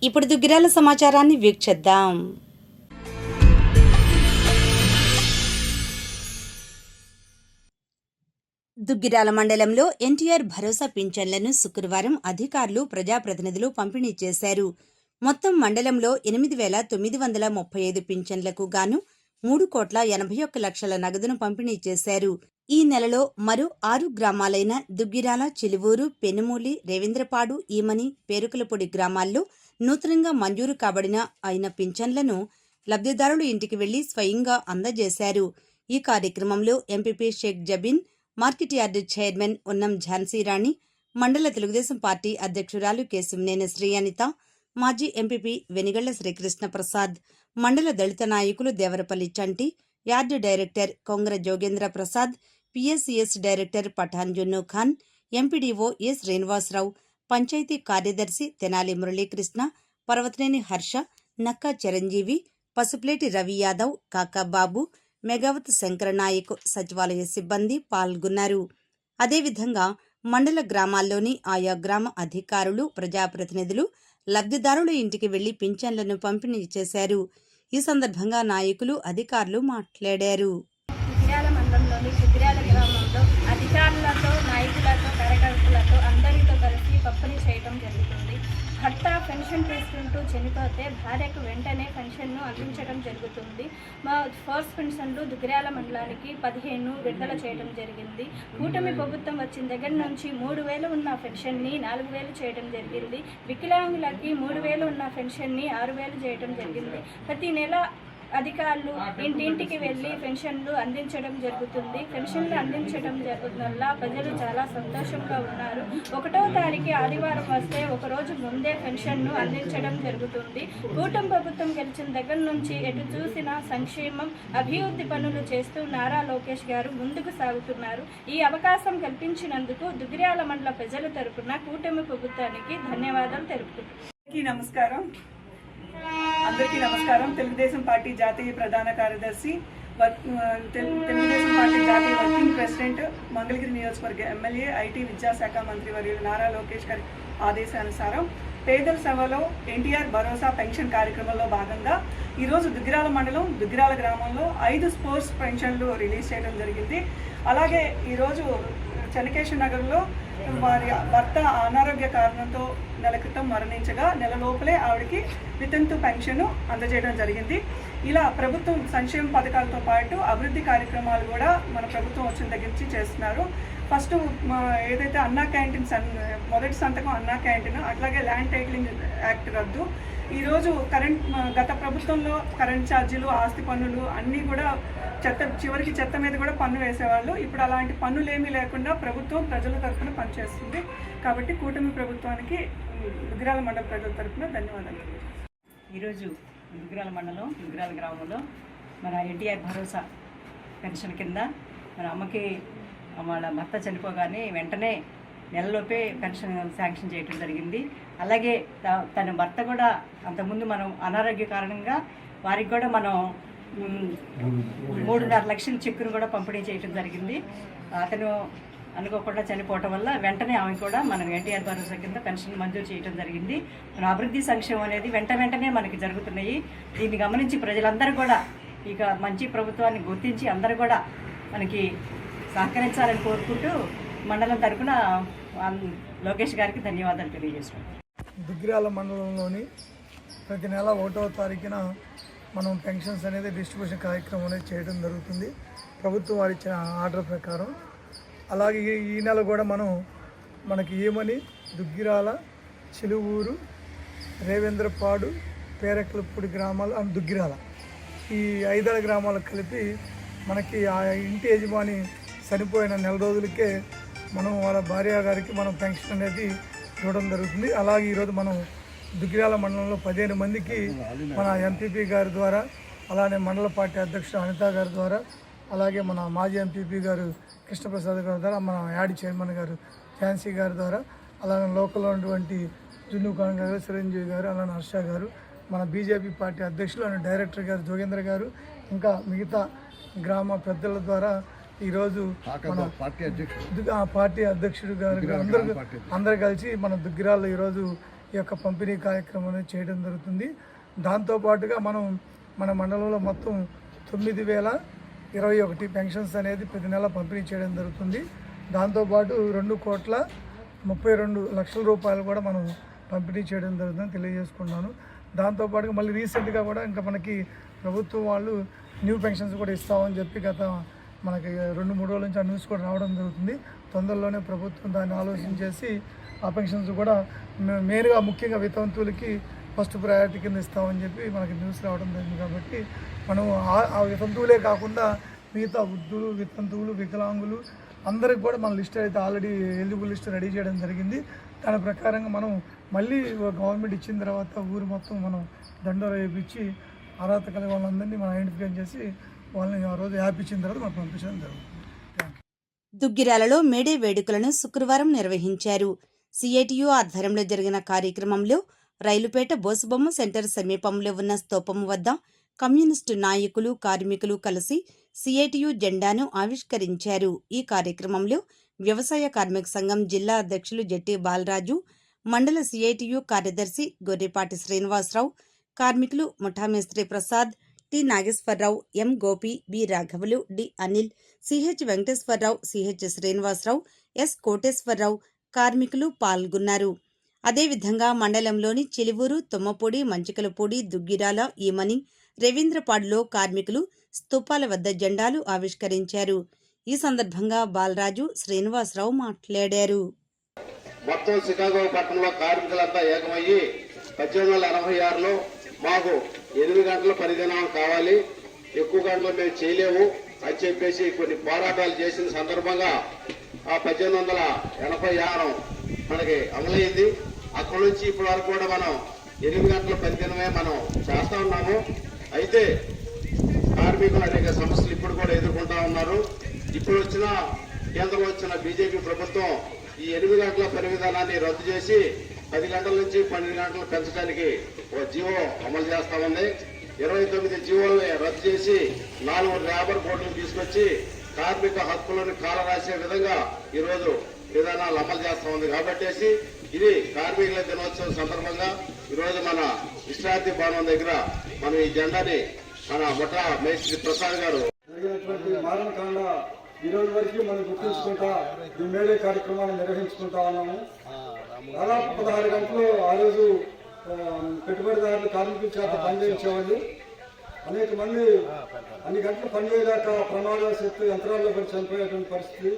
ఇప్పుడు దుగ్గిరాల సమాచారాన్ని వీక్షిద్దాం. దుగ్గిరాల మండలంలో ఎన్టీఆర్ భరోసా పింఛన్లను శుక్రవారం అధికారులు ప్రజాప్రతినిధులు పంపిణీ చేశారు. మొత్తం మండలంలో 8,935 పింఛన్లకు గాను 3,81,00,000 నగదును పంపిణీ చేశారు. ఈ నెలలో మరో 6 గ్రామాలైన దుగ్గిరాల, చిలువూరు, పెనుమూలి, రేవేంద్రపాడు, ఈమని, పేరుకలపొడి గ్రామాల్లో నూతనంగా మంజూరు అయిన పింఛన్లను లబ్ధిదారులు ఇంటికి వెళ్లి స్వయంగా అందజేశారు. ఈ కార్యక్రమంలో MPP Sheikh Jabeen, market yard chairman Unnam Jhansirani, మండల తెలుగుదేశం పార్టీ అధ్యక్షురాలు కేశంనేని శ్రీ అనిత, మాజీ ఎంపీపీ వెనిగళ్ల శ్రీకృష్ణ ప్రసాద్, మండల దళిత నాయకులు Devarapalli Chanti, yard director Kongara Jogendra Prasad, PSCS director Pathan Junnu Khan, MPDO A Srinivasarao, panchayati కార్యదర్శి తెనాలి మురళీకృష్ణ, పర్వతనేని హర్ష, నక్కా చిరంజీవి, పసుపులేటి రవి యాదవ్, కాకా బాబు, మెగావత్ శంకరనాయక్, సచివాలయ సిబ్బంది పాల్గొన్నారు. అదేవిధంగా మండల గ్రామాల్లోని ఆయా గ్రామ అధికారులు, ప్రజాప్రతినిధులు లబ్ధిదారుల ఇంటికి వెళ్లి పింఛన్లను పంపిణీ చేశారు. ఈ సందర్భంగా నాయకులు, అధికారులు మాట్లాడారు. దుగ్గిరాల మండలంలోని దుగ్గిరాల గ్రామంలో అధికారులతో, నాయకులతో, కార్యకర్తలతో అందరితో కలిసి పంపిణీ చేయడం జరుగుతుంది. భర్త పెన్షన్ తీసుకుంటూ చనిపోతే భార్యకు వెంటనే పెన్షన్ను అందించడం జరుగుతుంది. మా ఫస్ట్ పెన్షన్లు దుగ్గిరాల మండలానికి 15 విడుదల చేయడం జరిగింది. కూటమి ప్రభుత్వం వచ్చిన దగ్గర నుంచి 3,000 ఉన్న పెన్షన్ని 4,000 చేయడం జరిగింది. వికలాంగులకి 3,000 ఉన్న పెన్షన్ని 6,000 చేయడం జరిగింది. ప్రతి నెల అధికారులు ఇంటింటికి వెళ్ళి పెన్షన్లు అందించడం జరుగుతుంది. పెన్షన్లు అందించడం వల్ల ప్రజలు చాలా సంతోషంగా ఉన్నారు. 1వ తారీఖు ఆదివారం వస్తే ఒకరోజు ముందే పెన్షన్ను అందించడం జరుగుతుంది. కూటమి ప్రభుత్వం గెలిచిన దగ్గర నుంచి ఎటు చూసినా సంక్షేమం, అభివృద్ధి పనులు చేస్తూ నారా లోకేష్ గారు ముందుకు సాగుతున్నారు. ఈ అవకాశం కల్పించినందుకు దుగ్గిరాల మండల ప్రజల తరపున కూటమి ప్రభుత్వానికి ధన్యవాదాలు తెలుపుతున్నాను. అందరికీ నమస్కారం. తెలుగుదేశం పార్టీ జాతీయ ప్రధాన కార్యదర్శి, తెలుగుదేశం పార్టీ జాతీయ వర్కింగ్ ప్రెసిడెంట్, మంగళగిరి నియోజకవర్గ ఎమ్మెల్యే, ఐటీ విద్యాశాఖ మంత్రి వర్యులు నారా లోకేష్ గారి ఆదేశానుసారం పేదల సేవలో ఎన్టీఆర్ భరోసా పెన్షన్ కార్యక్రమంలో భాగంగా ఈరోజు దుగ్గిరాల మండలం దుగ్గిరాల గ్రామంలో 5 స్పోర్ట్స్ పెన్షన్లు రిలీజ్ చేయడం జరిగింది. అలాగే ఈరోజు చెన్నకేశ్వర నగర్లో వారి భర్త అనారోగ్య కారణంతో నెల క్రితం మరణించగా నెల లోపలే ఆవిడకి వితంతు పెన్షన్ అందజేయడం జరిగింది. ఇలా ప్రభుత్వం సంక్షేమ పథకాలతో పాటు అభివృద్ధి కార్యక్రమాలు కూడా మన ప్రభుత్వం వచ్చిన దగ్గర నుంచి చేస్తున్నారు. ఫస్ట్ ఏదైతే అన్నా క్యాంటీన్ మొదటి సంతకం అన్నా క్యాంటీన్, అట్లాగే ల్యాండ్ టైటిలింగ్ యాక్ట్ రద్దు. ఈరోజు గత ప్రభుత్వంలో కరెంట్ ఛార్జీలు, ఆస్తి పన్నులు అన్నీ కూడా చివరికి చెత్త మీద కూడా పన్ను వేసేవాళ్ళు. ఇప్పుడు అలాంటి పన్నులు ఏమీ లేకుండా ప్రభుత్వం ప్రజల తరఫున పనిచేస్తుంది. కాబట్టి కూటమి ప్రభుత్వానికి దుగ్గిరాల మండల ప్రజల తరఫున ధన్యవాదాలు. ఈరోజు దుగ్గిరాల మండలం దుగ్గిరాల గ్రామంలో మన ఎన్టీఆర్ భరోసా పెన్షన్ కింద మన అమ్మకి వాళ్ళ భర్త చనిపోగానే వెంటనే నెలలోపే పెన్షన్ శాంక్షన్ చేయడం జరిగింది. అలాగే తన భర్త కూడా అంతకుముందు మనం అనారోగ్య కారణంగా వారికి కూడా మనం 3.5 లక్షల చెక్కును కూడా పంపిణీ చేయడం జరిగింది. అతను అనుకోకుండా చనిపోవటం వల్ల వెంటనే ఆమె కూడా మనం ఎన్టీఆర్ భరోసా కింద పెన్షన్ మంజూరు చేయడం జరిగింది. మన అభివృద్ధి సంక్షేమం అనేది వెంటనే మనకి జరుగుతున్నాయి. దీన్ని గమనించి ప్రజలందరూ కూడా ఇక మంచి ప్రభుత్వాన్ని గుర్తించి అందరూ కూడా మనకి సహకరించాలని కోరుకుంటూ మండలం తరఫున లోకేష్ గారికి ధన్యవాదాలు తెలియజేసుకుంటాం. దుగ్గిరాల మండలంలోని ప్రతి నెల 1వ తారీఖున మనం పెన్షన్స్ అనేది డిస్ట్రిబ్యూషన్ కార్యక్రమం అనేది చేయడం జరుగుతుంది ప్రభుత్వం వారు ఇచ్చిన ఆర్డర్ ప్రకారం. అలాగే ఈ నెల కూడా మనకి ఈమని, దుగ్గిరాల, చిలువూరు, రేవేంద్రపాడు, పేరకలపూడి గ్రామాలు దుగ్గిరాల ఈ 5 గ్రామాలకు కలిపి మనకి ఆ ఇంటి యజమాని చనిపోయిన నెల రోజులకే మనం వాళ్ళ భార్య గారికి మనం పెన్షన్ అనేది ఇవ్వడం జరుగుతుంది. అలాగే ఈరోజు మనం దుగ్గిరాల మండలంలో 15 మందికి మన ఎంపీపీ గారి ద్వారా, అలానే మండల పార్టీ అధ్యక్షుడు అనిత గారి ద్వారా, అలాగే మన మాజీ ఎంపీపీ గారు కృష్ణప్రసాద్ గారి ద్వారా, మన యాడి చైర్మన్ గారు ఝాన్సీ గారి ద్వారా, అలాగే లోకల్లో ఉన్నటువంటి జున్నూ ఖాన్ గారు, చిరంజీవి గారు, అలానే హర్ష గారు, మన బీజేపీ పార్టీ అధ్యక్షులు అండ్ డైరెక్టర్ గారు జోగేంద్ర గారు, ఇంకా మిగతా గ్రామ పెద్దల ద్వారా ఈరోజు మన పార్టీ అధ్యక్షుడు గారు అందరూ కలిసి మన దుగ్గిరాల్లో ఈరోజు ఈ యొక్క పంపిణీ కార్యక్రమం అనేది చేయడం జరుగుతుంది. దాంతోపాటుగా మనం మన మండలంలో మొత్తం 9,021 పెన్షన్స్ అనేది ప్రతి నెల పంపిణీ చేయడం జరుగుతుంది. దాంతోపాటు 2,32,00,000 రూపాయలు కూడా మనం పంపిణీ చేయడం జరుగుతుందని తెలియజేసుకున్నాను. దాంతోపాటుగా మళ్ళీ రీసెంట్గా కూడా ఇంకా మనకి ప్రభుత్వం వాళ్ళు న్యూ పెన్షన్స్ కూడా ఇస్తామని చెప్పి గత మనకి 2-3 రోజుల నుంచి ఆ న్యూస్ కూడా రావడం జరుగుతుంది. తొందరలోనే ప్రభుత్వం దాన్ని ఆలోచించేసి ఆ పెన్షన్స్ కూడా మెయిన్గా ముఖ్యంగా వితంతువులకి ఫస్ట్ ప్రయారిటీ కింద ఇస్తామని చెప్పి మనకి న్యూస్ రావడం జరిగింది. కాబట్టి మనం ఆ వితంతువులే కాకుండా మిగతా వృద్ధులు, వితంతువులు, వికలాంగులు అందరికి కూడా మన లిస్ట్ అయితే ఆల్రెడీ ఎలిజిబుల్ లిస్ట్ రెడీ చేయడం జరిగింది. దాని ప్రకారంగా మనం మళ్ళీ గవర్నమెంట్ ఇచ్చిన తర్వాత ఊరు మొత్తం మనం దండోరా వేయించి అర్హత కలిగిన వాళ్ళందరినీ మనం ఐడెంటిఫై చేసి వాళ్ళని ఆ రోజు యాప్ ఇచ్చిన తర్వాత మనం పంపించడం జరుగుతుంది. దుగ్గిరాలలో మేడే వేడుకలను శుక్రవారం నిర్వహించారు. సిఐటియు ఆధ్వర్యంలో జరిగిన కార్యక్రమంలో రైలుపేట బోసుబొమ్మ సెంటర్ సమీపంలో ఉన్న స్తూపం వద్ద కమ్యూనిస్టు నాయకులు, కార్మికులు కలిసి సిఐటియు జెండాను ఆవిష్కరించారు. ఈ కార్యక్రమంలో వ్యవసాయ కార్మిక సంఘం జిల్లా అధ్యక్షులు జెట్టి బాలరాజు, మండల సిఐటియు కార్యదర్శి గొర్రెపాటి శ్రీనివాసరావు, కార్మికులు ముఠామేస్త్రి Prasad, T Nageswararao, M Gopi, B రాఘవులు, D Anil, CH Venkateswararao, CH Srinivasarao, S Koteswararao కార్మికులు పాల్గొన్నారు. అదేవిధంగా మండలంలోని చిలువూరు, తుమ్మపూడి, మంచికలపూడి, దుగ్గిరాల, ఈమని, రవీంద్రపాడులో కార్మికులు స్తూపాల వద్ద జెండాలు ఆవిష్కరించారు. ఈ సందర్భంగా బాలరాజు, శ్రీనివాసరావు మాట్లాడారు. మొత్తం షికాగో పట్టణంలో కార్మికులంతా ఏకమయ్యి 1886లో మాకు 8 గంటల పరిధినామం కావాలి, ఎక్కువ గంటలు మేము చేయలేము అని చెప్పేసి కొన్ని పోరాటాలు చేసిన సందర్భంగా ఆ 1886 మనకి అమలైంది. అక్కడి నుంచి ఇప్పటి వరకు కూడా మనం 8 గంటల పరిధినమే మనం చేస్తా ఉన్నాము. అయితే కార్మికులు అనేక సమస్యలు ఇప్పుడు కూడా ఎదుర్కొంటా ఉన్నారు. ఇప్పుడు వచ్చిన కేంద్రంలో వచ్చిన బీజేపీ ప్రభుత్వం ఈ 8 గంటల పని విధానాన్ని రద్దు చేసి 10 గంటల నుంచి 12 గంటలు పెంచడానికి ఒక జీవో అమలు చేస్తా ఉంది. 29 జీవోలను రద్దు చేసి 4 లేబర్ బోర్డులు తీసుకొచ్చి కార్మిక హక్కులను కాలరాసే విధంగా ఈరోజు విధానాలు అమలు చేస్తా ఉంది. కాబట్టి ఇది కార్మికుల దినోత్సవం సందర్భంగా ఈరోజు మన విశ్రాంతి భవనం దగ్గర మనం ఈ జెండాని మన ముఠా మేస్త్రి ప్రసాద్ గారు జరిగినటువంటి మారణకాండ ఈ రోజు వరకు మనం గుర్తించుకుంటా ఈ మేడే కార్యక్రమాన్ని నిర్వహించుకుంటా ఉన్నాము. దాదాపు 16 గంటలు ఆ రోజు పెట్టుబడిదారులు కార్మికుల చేత పనిచేయించేవాళ్ళు. అనేక మంది అన్ని గంటలు పనిచేయలేక ప్రమాదవశాత్తు యంత్రాల్లో పడి చనిపోయేటువంటి పరిస్థితి.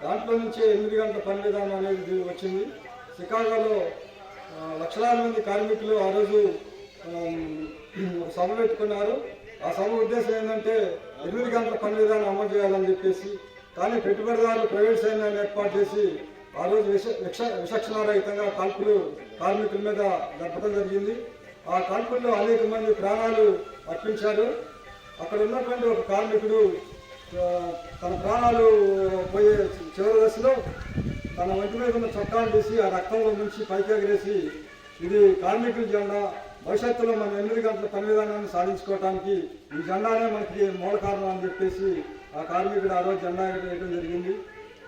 దాంట్లో నుంచే 8 గంటల పని విధానం అనేది వచ్చింది. షికాగోలో లక్షలాది మంది కార్మికులు ఆ రోజు సభ పెట్టుకున్నారు. ఆ సభ ఉద్దేశం ఏంటంటే 8 గంటల పని విధానం అమలు చేయాలని చెప్పేసి. కానీ పెట్టుబడిదారులు ప్రైవేట్ సైన్యాన్ని ఏర్పాటు చేసి ఆ రోజు విచక్షణారహితంగా కార్మికుల మీద జరపడం జరిగింది. ఆ కాల్పుల్లో అనేక మంది ప్రాణాలు అర్పించారు. అక్కడ ఉన్నటువంటి ఒక కార్మికుడు తన ప్రాణాలు పోయే చివరి దశలో తన ఒంటి మీద ఉన్న చొక్కాను తీసి ఆ రక్తంలో నుంచి పైకి ఎగరేసి ఇది కార్మికుల జెండా, భవిష్యత్తులో మనం 8 గంటల పని విధానాన్ని సాధించుకోవడానికి ఈ జెండానే మనకి మూల కారణం అని చెప్పేసి ఆ కార్మికుడు ఆ రోజు జెండా ఎగరేయడం జరిగింది.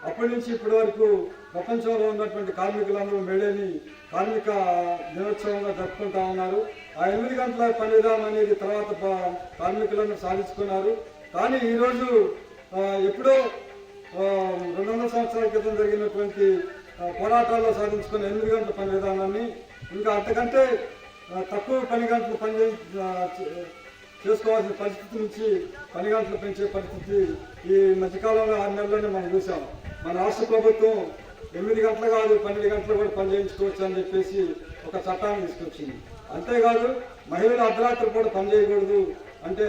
అప్పటి నుంచి ఇప్పటి వరకు ప్రపంచంలో ఉన్నటువంటి కార్మికులందరూ మేడేని కార్మిక దినోత్సవంగా జరుపుకుంటా ఉన్నారు. ఆ 8 గంటల పని విధానం అనేది తర్వాత కార్మికులను సాధించుకున్నారు. కానీ ఈరోజు ఎప్పుడో 200 సంవత్సరాల క్రితం జరిగినటువంటి పోరాటాల్లో సాధించుకున్న 8 గంటల పని విధానాన్ని ఇంకా అంతకంటే తక్కువ పని గంటలు చేసుకోవాల్సిన పరిస్థితి నుంచి 10 గంటలు పెంచే పరిస్థితి ఈ మధ్యకాలంలో 6 నెలల్లోనే మనం చూసాం. మన రాష్ట్ర ప్రభుత్వం 8 గంటలు కాదు 12 గంటలు కూడా పని చేయించుకోవచ్చు అని చెప్పేసి ఒక చట్టాన్ని తీసుకొచ్చింది. అంతేకాదు మహిళలు అర్ధరాత్రి కూడా పని చేయకూడదు అంటే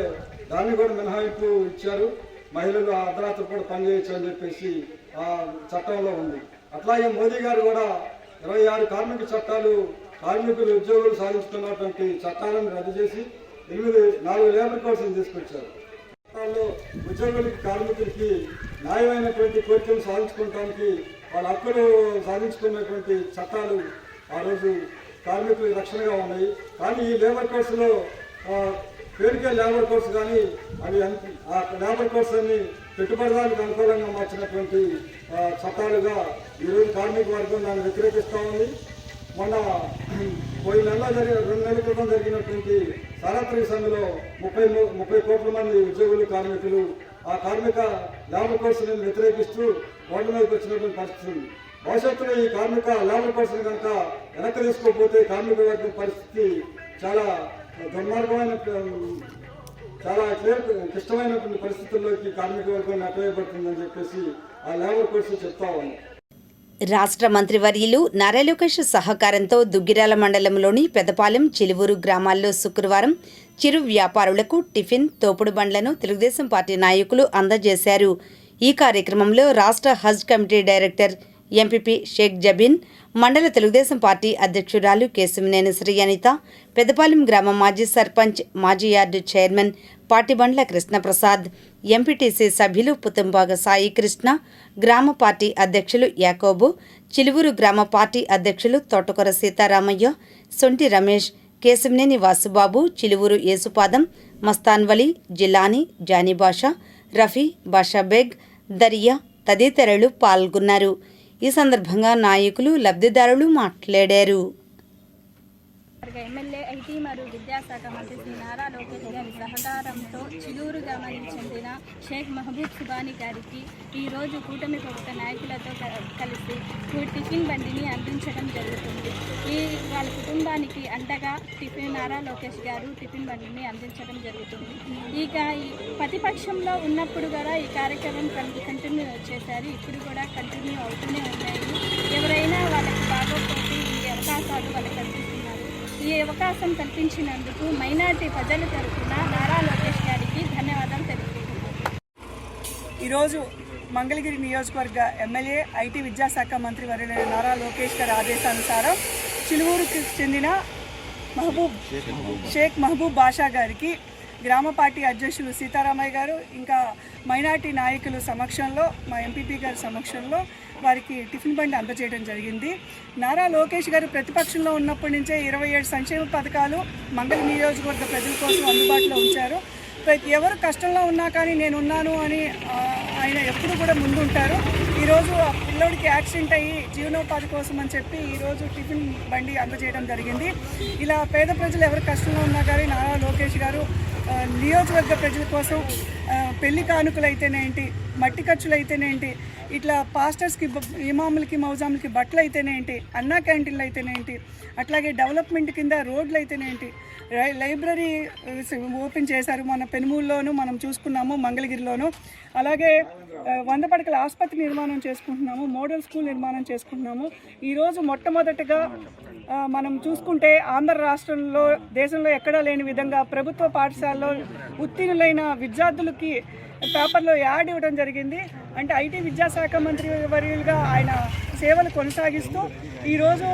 దాన్ని కూడా మినహాయింపు ఇచ్చారు. మహిళలు అర్ధరాత్రి కూడా పని చేయొచ్చు అని చెప్పేసి ఆ చట్టంలో ఉంది. అట్లాగే మోదీ గారు కూడా 26 కార్మిక చట్టాలు కార్మికులు ఉద్యోగులు సాధించుకున్నటువంటి చట్టాలను రద్దు చేసి 4 లేబర్ కోడ్స్ని తీసుకొచ్చారు. చట్టాల్లో ఉద్యోగులకి కార్మికులకి న్యాయమైనటువంటి కోరికలు సాధించుకోవడానికి వాళ్ళ హక్కులు సాధించుకున్నటువంటి చట్టాలు ఆ రోజు కార్మికులకు రక్షణగా ఉన్నాయి. కానీ ఈ లేబర్ కోడ్స్లో పేరుకే లేబర్ కోడ్స్ కానీ అవి ఆ లేబర్ కోడ్స్ అన్ని పెట్టుబడిదారులకు అనుకూలంగా మార్చినటువంటి చట్టాలుగా ఈరోజు కార్మిక వర్గం దాన్ని వ్యతిరేకిస్తూ ఉంది. మొన్న పోయిన నెలలో 2 నెలల క్రితం జరిగినటువంటి సార్వత్రిక సమ్మెలో 30 కోట్ల మంది ఉద్యోగులు కార్మికులు ఆ కార్మిక లేబర్ కోర్సులను వ్యతిరేకిస్తూ రోడ్ల మీదకి వచ్చినటువంటి పరిస్థితి ఉంది. భవిష్యత్తులో ఈ కార్మిక లేబర్ కోర్సును కనుక వెనక్కి తీసుకోకపోతే కార్మిక వర్గం పరిస్థితి చాలా దుర్మార్గమైన చాలా క్లిష్టమైనటువంటి పరిస్థితుల్లోకి కార్మిక వర్గం నెట్టవేయబడుతుందని చెప్పేసి ఆ లేబర్ కోర్సు చెప్తా ఉంది. రాష్ట్ర మంత్రివర్యులు నారా లోకేష్ సహకారంతో దుగ్గిరాల మండలంలోని పెదపాలెం, చిలువూరు గ్రామాల్లో శుక్రవారం చిరు వ్యాపారులకు టిఫిన్, తోపుడు బండ్లను తెలుగుదేశం పార్టీ నాయకులు అందజేశారు. ఈ కార్యక్రమంలో రాష్ట్ర Haj committee director MPP Sheikh Jabeen, మండల తెలుగుదేశం పార్టీ అధ్యక్షురాలు కేశినేని శ్రీ అనిత, పెదపాలెం గ్రామ మాజీ సర్పంచ్, మాజీ yard chairman Patibandla Krishnaprasad, MPTC సభ్యులు పుతంబాగ సాయి కృష్ణ, గ్రామ పార్టీ అధ్యక్షులు యాకోబు, చిలువూరు గ్రామ పార్టీ అధ్యక్షులు తోటకూర సీతారామయ్య, సొంటి రమేష్, కేశినేని వాసుబాబు, చిలువూరు యేసుపాదం, మస్తాన్వలి, జిలానీ, జానీబాషా, రఫీ, బాషాబేగ్, దరియా తదితరులు పాల్గొన్నారు. ఈ సందర్భంగా నాయకులు, లబ్ధిదారులు మాట్లాడారు. ఎమ్మెల్యే ఐటీ మరియు విద్యాశాఖ మంత్రి శ్రీ నారా లోకేష్ గారి సహకారంతో చిలూరు గ్రామానికి చెందిన షేక్ మహబూబ్ సుబానీ గారికి ఈరోజు కూటమి ప్రభుత్వ నాయకులతో కలిసి టిఫిన్ బండిని అందించడం జరుగుతుంది. వాళ్ళ కుటుంబానికి అండగా నారా లోకేష్ గారు టిఫిన్ బండిని అందించడం జరుగుతుంది. ఇక ఈ ప్రతిపక్షంలో ఉన్నప్పుడు కూడా ఈ కార్యక్రమం కంటిన్యూ చేశారు. ఇప్పుడు కూడా కంటిన్యూ అవుతూనే ఉన్నాయి. ఎవరైనా వాళ్ళకి బాగోపోతే ఈ అవకాశాలు వాళ్ళకి కల్పిస్తున్నారు. ఈ అవకాశం కల్పించినందుకు మైనార్టీ ప్రజల తరఫున నారా లోకేష్ గారికి ధన్యవాదాలు తెలుపుతున్నాను. ఈరోజు మంగళగిరి నియోజకవర్గ ఎమ్మెల్యే ఐటీ విద్యాశాఖ మంత్రి వర్యులైన నారా లోకేష్ గారి ఆదేశానుసారం చిలువూరుకు చెందిన షేక్ మహబూబ్ బాషా గారికి గ్రామ పార్టీ అధ్యక్షులు సీతారామయ్య గారు, ఇంకా మైనార్టీ నాయకుల సమక్షంలో, మా ఎంపీపీ గారి సమక్షంలో వారికి టిఫిన్ బండి అందజేయడం జరిగింది. నారా లోకేష్ గారు ప్రతిపక్షంలో ఉన్నప్పటి నుంచే 27 సంక్షేమ పథకాలు మంగళ నియోజకవర్గ ప్రజల కోసం అందుబాటులో ఉంచారు. ఎవరు కష్టంలో ఉన్నా కానీ నేనున్నాను అని ఆయన ఎప్పుడు కూడా ముందుంటారు. ఈరోజు ఆ పిల్లోడికి యాక్సిడెంట్ అయ్యి జీవనోపాధి కోసం అని చెప్పి ఈరోజు టిఫిన్ బండి అందజేయడం జరిగింది. ఇలా పేద ప్రజలు ఎవరు కష్టంలో ఉన్నా కానీ నారా లోకేష్ గారు నియోజకవర్గ ప్రజల కోసం పెళ్లి కానుకలు అయితేనేంటి, మట్టి ఖర్చులు అయితేనేంటి, ఇట్లా పాస్టర్స్కి, ఇమాములకి, మౌజాములకి బట్టలు అయితేనేంటి, అన్నా క్యాంటీన్లు అయితేనేంటి, అట్లాగే డెవలప్మెంట్ కింద రోడ్లు అయితేనేంటి, లైబ్రరీ ఓపెన్ చేశారు. మన పెనుమూలులోనూ మనం చూసుకున్నాము, మంగళగిరిలోను. అలాగే 100 పడకల ఆసుపత్రి నిర్మాణం చేసుకుంటున్నాము, మోడల్ స్కూల్ నిర్మాణం చేసుకుంటున్నాము. ఈరోజు మొట్టమొదటిగా మనం చూసుకుంటే ఆంధ్ర రాష్ట్రంలో, దేశంలో ఎక్కడా లేని విధంగా ప్రభుత్వ పాఠశాలలో ఉత్తీర్ణులైన విద్యార్థులకి పేపర్లో యాడ్ ఇవ్వడం జరిగింది. అంటే ఐటీ విద్యాశాఖ మంత్రి వర్యులుగా ఆయన సేవలు కొనసాగిస్తూ ఈరోజు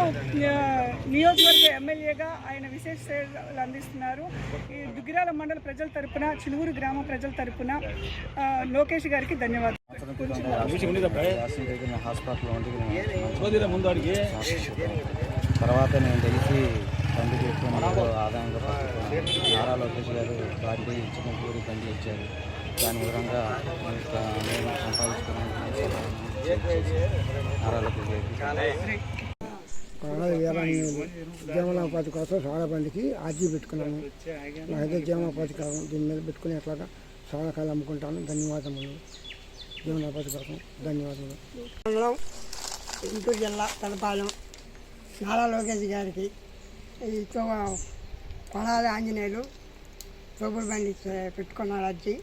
నియోజకవర్గ ఎమ్మెల్యేగా ఆయన విశేష సేవలు అందిస్తున్నారు. ఈ దుగ్గిరాల మండల ప్రజల తరపున, చిలువూరు గ్రామ ప్రజల తరపున లోకేష్ గారికి ధన్యవాదాలు. తర్వాత నేను తెలిసి బండి పెట్టుకుని ఆదాయంగా పట్టుకున్నాను. నారా లోకేష్ గారు పార్టీ చిన్న పూరి బండి ఇచ్చారు. దాని విధంగా నేను సంపాదించుకున్నాను. నారా లోకేష్ గారికి జీవనోపాధి కోసం సోడా బండికి ఆర్జీ పెట్టుకున్నాను. నాకైతే జీవనోపాధి కాలం దీని మీద పెట్టుకుని ఎట్లాగా సోడాకాయలు అమ్ముకుంటాను. ధన్యవాదములు. జీవనోపాధి కోసం ధన్యవాదములు. గుంటూరు జిల్లా పెదపాలెం నారా లోకేష్ గారికి కొడాలి ఆంజనేయులు తోపుడు బండి పెట్టుకున్నారు అర్జీ.